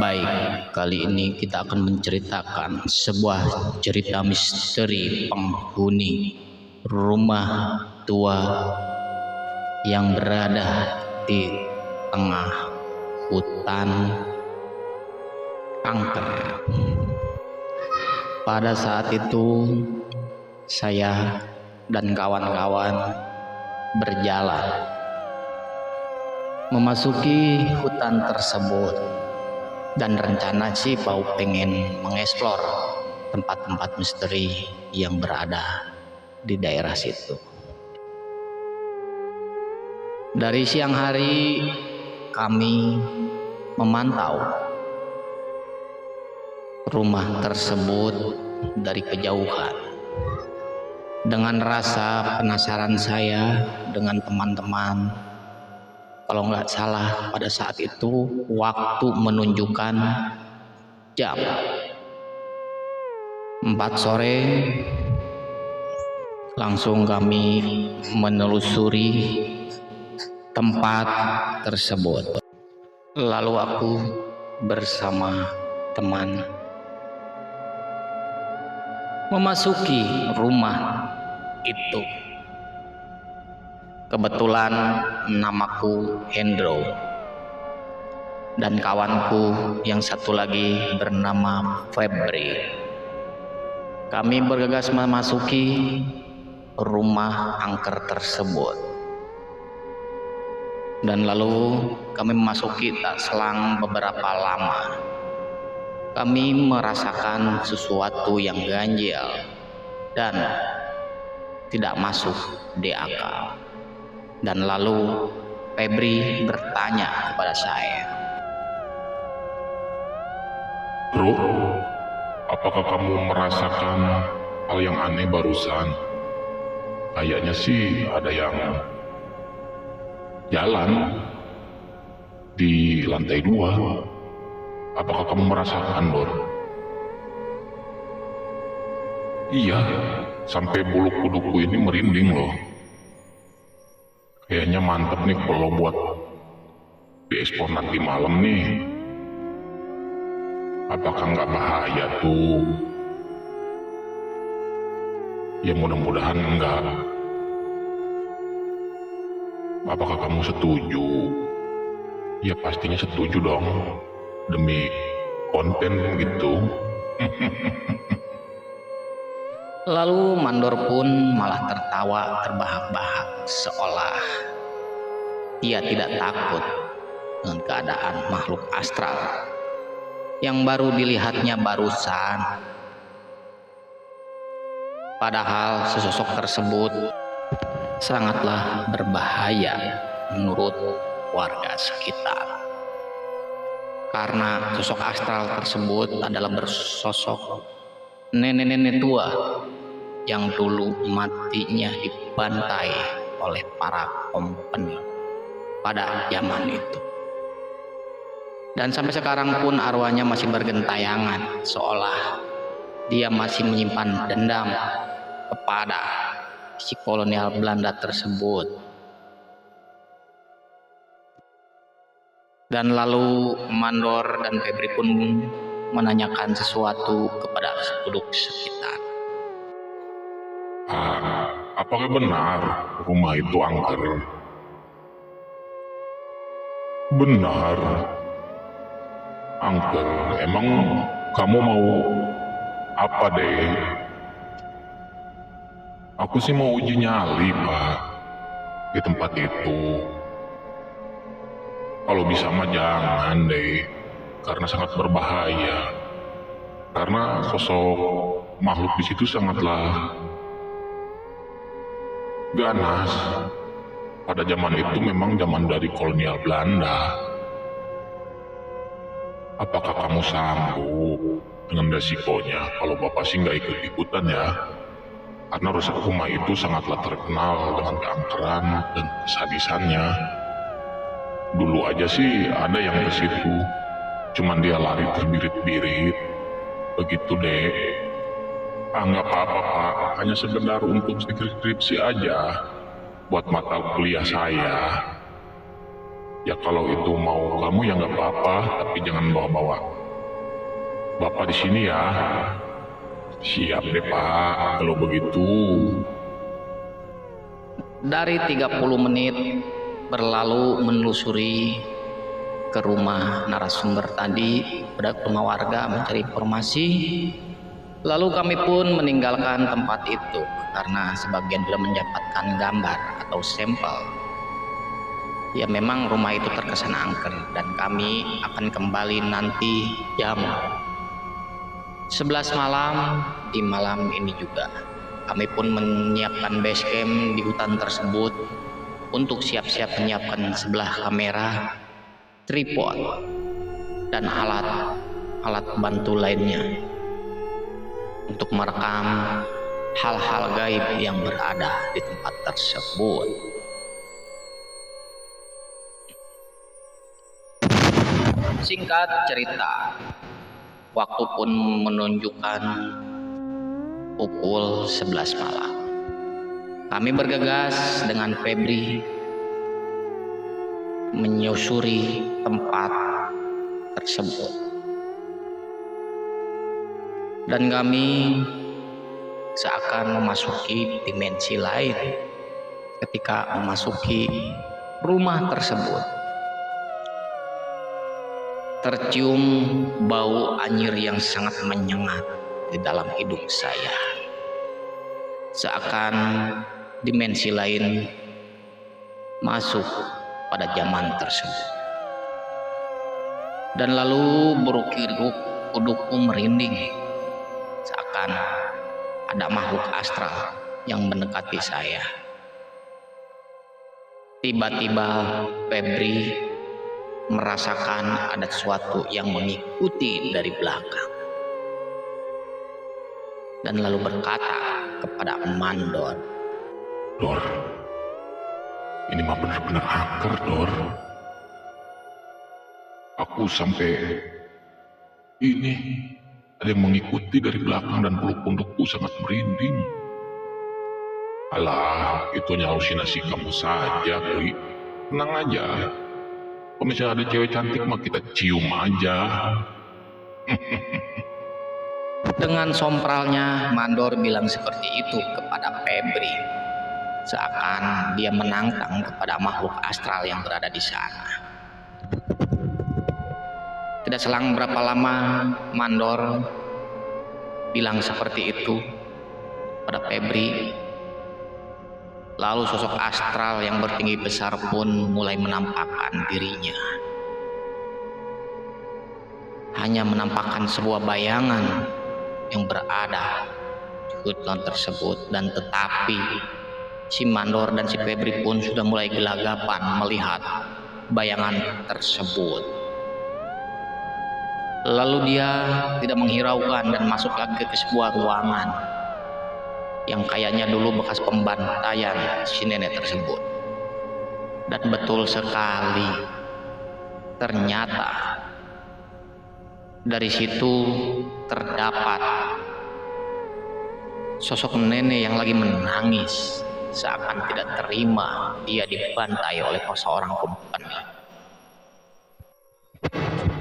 Baik, kali ini kita akan menceritakan sebuah cerita misteri penghuni rumah tua yang berada di tengah hutan angker. Pada saat itu, saya dan kawan-kawan berjalan memasuki hutan tersebut, dan rencana sih pengen mengeksplor tempat-tempat misteri yang berada di daerah situ. Dari siang hari kami memantau rumah tersebut dari kejauhan. Dengan rasa penasaran saya dengan teman-teman, kalau nggak salah pada saat itu waktu menunjukkan jam 4 sore, langsung kami menelusuri tempat tersebut. Lalu aku bersama teman memasuki rumah itu. Kebetulan namaku Hendro dan kawanku yang satu lagi bernama Febri. Kami bergegas memasuki rumah angker tersebut, dan lalu kami memasuki. Tak selang beberapa lama, kami merasakan sesuatu yang ganjil dan tidak masuk di akal. Dan lalu Febri bertanya kepada saya, "Bro, apakah kamu merasakan hal yang aneh barusan? Kayaknya sih ada yang jalan di lantai 2. Apakah kamu merasakan, Bor?" "Iya, sampai bulu kuduku ini merinding loh. Kayaknya mantep nih kalau buat diekspor nanti malam nih. Apakah nggak bahaya tuh?" "Ya mudah-mudahan enggak. Apakah kamu setuju?" "Ya pastinya setuju dong. Demi konten gitu." Lalu Mandor pun malah tertawa terbahak-bahak, seolah ia tidak takut dengan keadaan makhluk astral yang baru dilihatnya barusan. Padahal sesosok tersebut sangatlah berbahaya menurut warga sekitar, karena sosok astral tersebut adalah bersosok nenek-nenek tua yang dulu matinya dibantai oleh para kompeni pada zaman itu. Dan sampai sekarang pun arwahnya masih bergentayangan, seolah dia masih menyimpan dendam kepada si kolonial Belanda tersebut. Dan lalu Mandor dan Febri pun menanyakan sesuatu kepada penduduk sekitar. Apakah benar rumah itu angker?" "Benar. Angker. Emang kamu mau apa deh?" "Aku sih mau uji nyali, Pak, di tempat itu. Kalau bisa mah jangan deh, karena sangat berbahaya. Karena sosok makhluk di situ sangatlah ganas. Pada zaman itu memang zaman dari kolonial Belanda. Apakah kamu sanggup dengan resikonya?" "Kalau Bapak sih nggak ikut-ikutan ya. Karena rumah itu sangatlah terkenal dengan keangkeran dan kesadisannya. Dulu aja sih ada yang ke situ, cuman dia lari terbirit-birit. Begitu deh." Nggak apa-apa, Pak. Hanya sekedar untuk skripsi aja, buat mata kuliah saya." Ya kalau itu mau kamu ya nggak apa-apa, tapi jangan bawa-bawa Bapak di sini ya. Siap deh Pak, kalau begitu. Dari 30 menit berlalu menelusuri ke rumah narasumber tadi, ke rumah warga mencari informasi. Lalu kami pun meninggalkan tempat itu karena sebagian sudah mendapatkan gambar atau sampel. Ya memang rumah itu terkesan angker dan kami akan kembali nanti jam 11 malam. Di malam ini juga kami pun menyiapkan base camp di hutan tersebut untuk siap-siap menyiapkan sebelah kamera, tripod, dan alat bantu lainnya untuk merekam hal-hal gaib yang berada di tempat tersebut. Singkat cerita, waktu pun menunjukkan pukul 11 malam. Kami bergegas dengan Febri menyusuri tempat tersebut. Dan kami seakan memasuki dimensi lain ketika memasuki rumah tersebut. Tercium bau anyir yang sangat menyengat di dalam hidung saya. Seakan dimensi lain masuk pada zaman tersebut. Dan lalu berukir-ukir kudukku merinding. Seakan ada makhluk astral yang mendekati saya. Tiba-tiba Febri merasakan ada sesuatu yang mengikuti dari belakang dan lalu berkata kepada Mandor, Dor, ini mah benar-benar angker, Dor. Aku sampai ini ada yang mengikuti dari belakang dan bulu pundukku sangat merinding. Alah, itu hanya halusinasi kamu saja, Pri. Tenang aja. Kalau misalnya ada cewek cantik mah kita cium aja. Dengan sompralnya Mandor bilang seperti itu kepada Febri, seakan dia menantang kepada makhluk astral yang berada di sana. Tidak selang berapa lama Mandor bilang seperti itu pada Febri. Lalu sosok astral yang bertinggi besar pun mulai menampakkan dirinya. Hanya menampakkan sebuah bayangan yang berada di hutan tersebut, dan tetapi si Mandor dan si Febri pun sudah mulai gelagapan melihat bayangan tersebut. Lalu dia tidak menghiraukan dan masuk lagi ke sebuah ruangan yang kayaknya dulu bekas pembantaian si nenek tersebut. Dan betul sekali, ternyata dari situ terdapat sosok nenek yang lagi menangis, seakan tidak terima dia dibantai oleh seorang perempuan.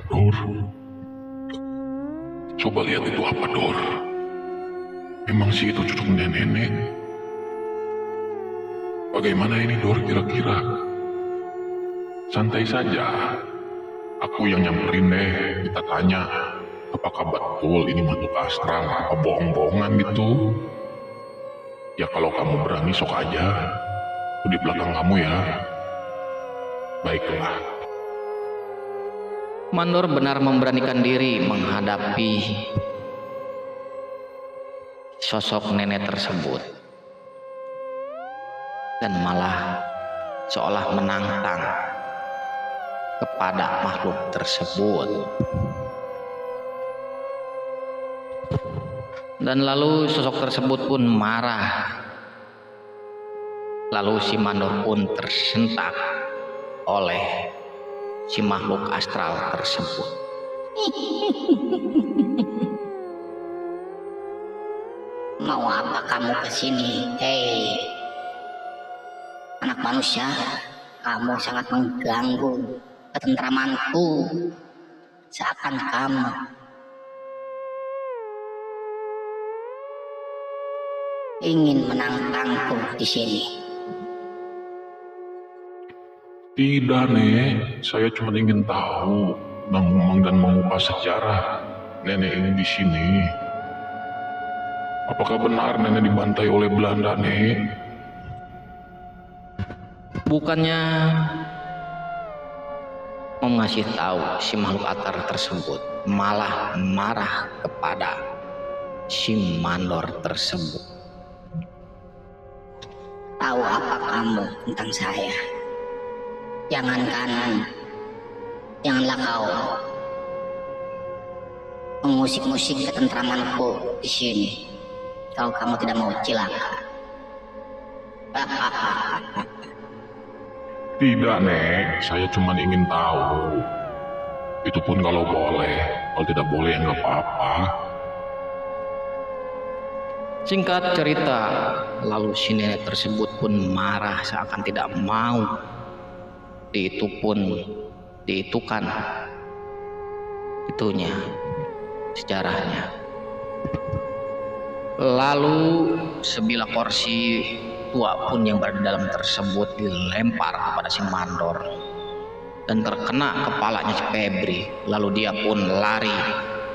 Dor, coba lihat itu apa, Dor? Memang sih itu cucuk nenek. Bagaimana ini, Dor, kira-kira? Santai saja. Aku yang nyamperin deh. Kita tanya, apakah betul ini makhluk astral apa bohong-bohongan gitu? Ya kalau kamu berani sok aja. Aku di belakang kamu ya. Baiklah. Mandor benar memberanikan diri menghadapi sosok nenek tersebut, dan malah seolah menantang kepada makhluk tersebut. Dan lalu sosok tersebut pun marah. Lalu si Mandor pun tersentak oleh si makhluk astral tersebut. Mau apa kamu kesini? Hei, anak manusia, kamu sangat mengganggu ketentramanku. Seakan kamu ingin menantangku di sini. Tidak, Nek. Saya cuma ingin tahu mengumang dan mengupas sejarah nenek ini di sini. Apakah benar nenek dibantai oleh Belanda, Nek? Bukannya mau ngasih tahu si makhluk akar tersebut, malah marah kepada si mandor tersebut. Tahu apa kamu tentang saya? Janganlah kau mengusik-musik ketentramanku di sini. Kalau kamu tidak mau celaka. Tidak, Nek. Saya cuma ingin tahu. Itu pun kalau boleh. Kalau tidak boleh, ya nggak apa-apa. Singkat cerita, lalu si nenek tersebut pun marah seakan tidak mau diitukan itunya sejarahnya. Lalu sebilah kursi tua pun yang berada dalam tersebut dilempar kepada si mandor dan terkena kepalanya si Febri. Lalu dia pun lari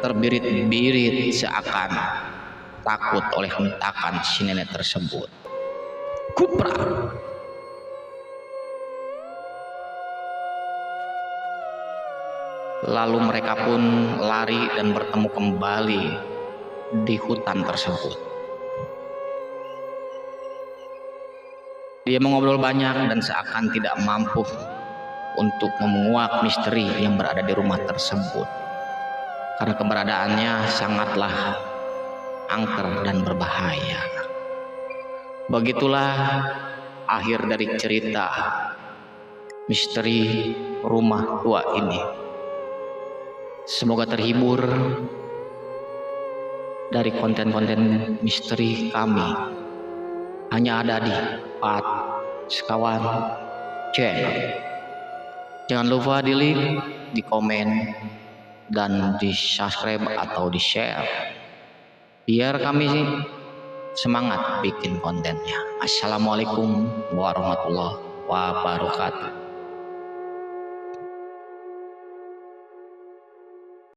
terbirit-birit seakan takut oleh hentakan si nenek tersebut. Kupra. Lalu mereka pun lari dan bertemu kembali di hutan tersebut. Dia mengobrol banyak dan seakan tidak mampu untuk menguak misteri yang berada di rumah tersebut, karena keberadaannya sangatlah angker dan berbahaya. Begitulah akhir dari cerita misteri rumah tua ini. Semoga terhibur dari konten-konten misteri kami. Hanya ada di Pat Sekawan Channel. Jangan lupa di like, di komen, dan di subscribe atau di share, biar kami semangat bikin kontennya. Assalamualaikum warahmatullahi wabarakatuh.